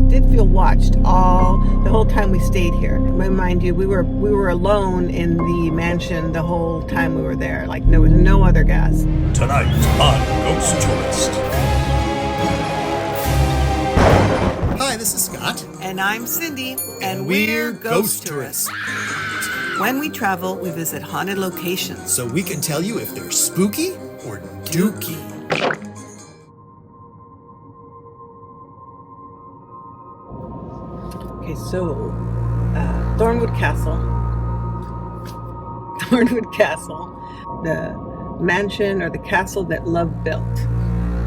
did feel watched the whole time we stayed here. Mind you, we were alone in the mansion the whole time we were there. Like there was no other guests. Tonight on Ghost Tourist. Hi, this is Scott. And I'm Cindy, and we're Ghost Tourists. When we travel, we visit haunted locations. So we can tell you if they're spooky or dooky. Okay, so Thornwood Castle, the mansion or the castle that love built.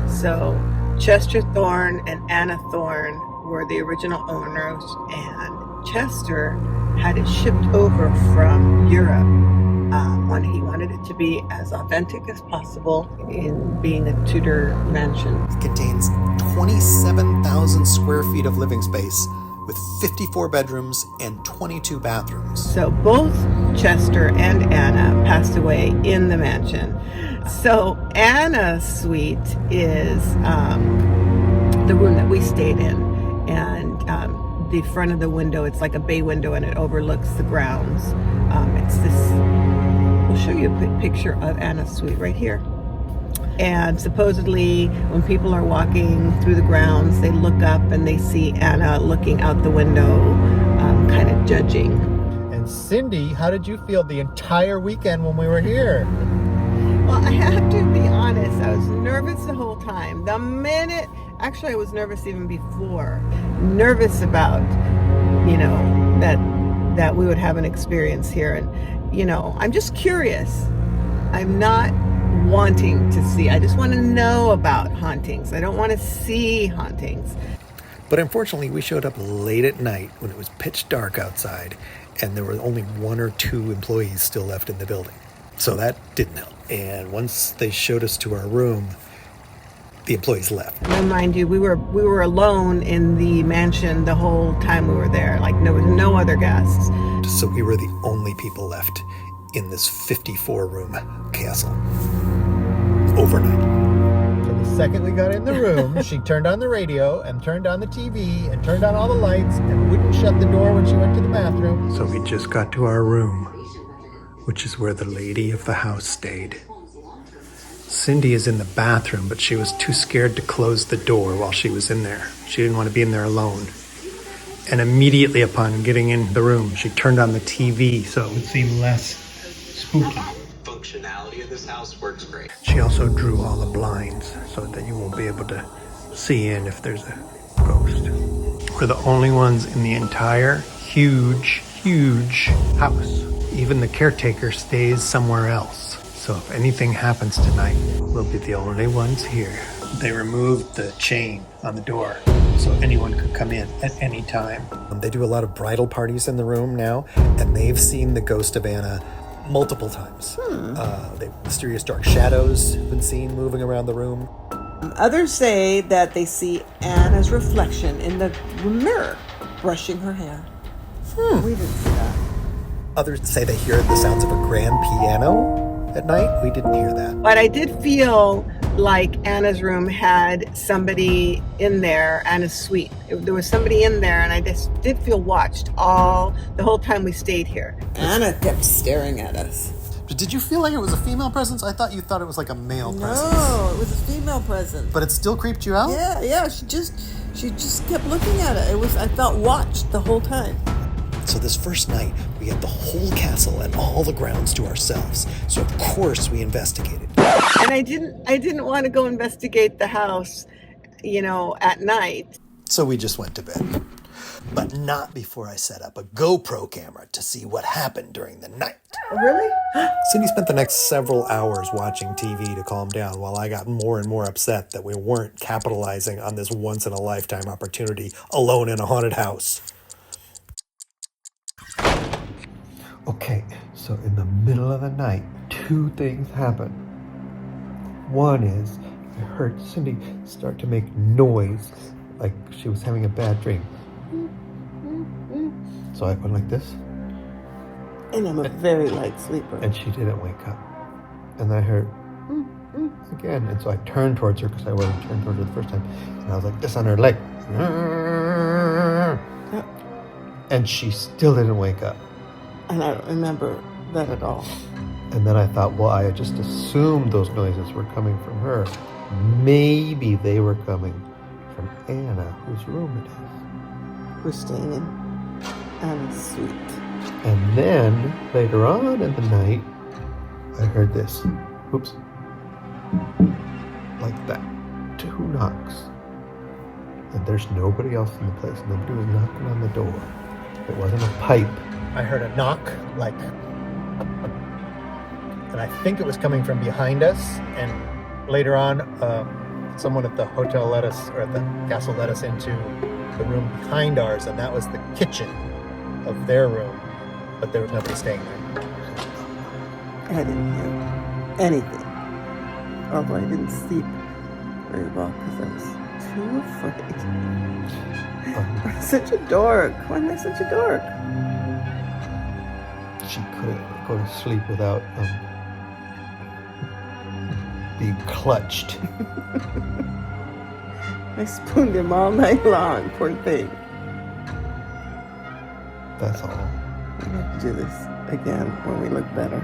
So Chester Thorne and Anna Thorne were the original owners, and Chester had it shipped over from Europe when he wanted it to be as authentic as possible in being a Tudor mansion. It contains 27,000 square feet of living space with 54 bedrooms and 22 bathrooms. So both Chester and Anna passed away in the mansion. So Anna's suite is the room that we stayed in, and the front of the window, it's like a bay window and it overlooks the grounds. It's this, we'll show you a picture of Anna's suite right here. And supposedly when people are walking through the grounds, they look up and they see Anna looking out the window, kind of judging. And Cindy, how did you feel the entire weekend when we were here? Well, I have to be honest, I was nervous the whole time. Actually I was nervous even before. Nervous about, that we would have an experience here. And, I'm just curious. I'm not wanting to see. I just want to know about hauntings. I don't want to see hauntings. But unfortunately, we showed up late at night when it was pitch dark outside, and there were only 1 or 2 employees still left in the building. So that didn't help. And once they showed us to our room, the employees left. And mind you, we were alone in the mansion the whole time we were there. Like there was no other guests. So we were the only people left in this 54-room castle overnight. So the second we got in the room, she turned on the radio and turned on the TV and turned on all the lights and wouldn't shut the door when she went to the bathroom. So we just got to our room, which is where the lady of the house stayed. Cindy is in the bathroom, but she was too scared to close the door while she was in there. She didn't want to be in there alone. And immediately upon getting in the room, she turned on the TV so it would seem less spooky. Functionality of this house works great. She also drew all the blinds so that you won't be able to see in if there's a ghost. We're the only ones in the entire huge house. Even the caretaker stays somewhere else. So if anything happens tonight, we'll be the only ones here. They removed the chain on the door so anyone could come in at any time. They do a lot of bridal parties in the room now, and they've seen the ghost of Anna multiple times. Mysterious dark shadows have been seen moving around the room. Others say that they see Anna's reflection in the mirror brushing her hair. We didn't see that. Others say they hear the sounds of a grand piano at night. We didn't hear that. But I did feel like Anna's room had somebody in there, Anna's suite. There was somebody in there, and I just did feel watched the whole time we stayed here. Anna kept staring at us. Did you feel like it was a female presence? I thought you thought it was like a male presence. No, it was a female presence. But it still creeped you out? Yeah, she just kept looking at it. I felt watched the whole time. So this first night, we had the whole castle and all the grounds to ourselves. So of course we investigated. And I didn't want to go investigate the house, at night. So we just went to bed. But not before I set up a GoPro camera to see what happened during the night. Really? Cindy spent the next several hours watching TV to calm down while I got more and more upset that we weren't capitalizing on this once-in-a-lifetime opportunity alone in a haunted house. Okay, so in the middle of the night, 2 things happened. One is I heard Cindy start to make noise like she was having a bad dream. So I went like this. And I'm a very light sleeper. And she didn't wake up. And I heard again. And so I turned towards her because I wasn't turned towards her the first time. And I was like this on her leg. And she still didn't wake up. And I don't remember that at all. And then I thought, well, I just assumed those noises were coming from her. Maybe they were coming from Anna, whose room it is. We're staying in Anna's suite. And then, later on in the night, I heard this. Oops. Like that. 2 knocks. And there's nobody else in the place. Nobody was knocking on the door. It wasn't a pipe. I heard a knock, like, and I think it was coming from behind us. And later on, someone at the hotel let us, or at the castle let us into the room behind ours, and that was the kitchen of their room. But there was nobody staying there. I didn't hear anything. Although I didn't sleep very well because I was too afraid. I'm such a dork. Why am I such a dork? She couldn't go to sleep without being clutched. I spooned him all night long, poor thing. That's all. We have to do this again when we look better.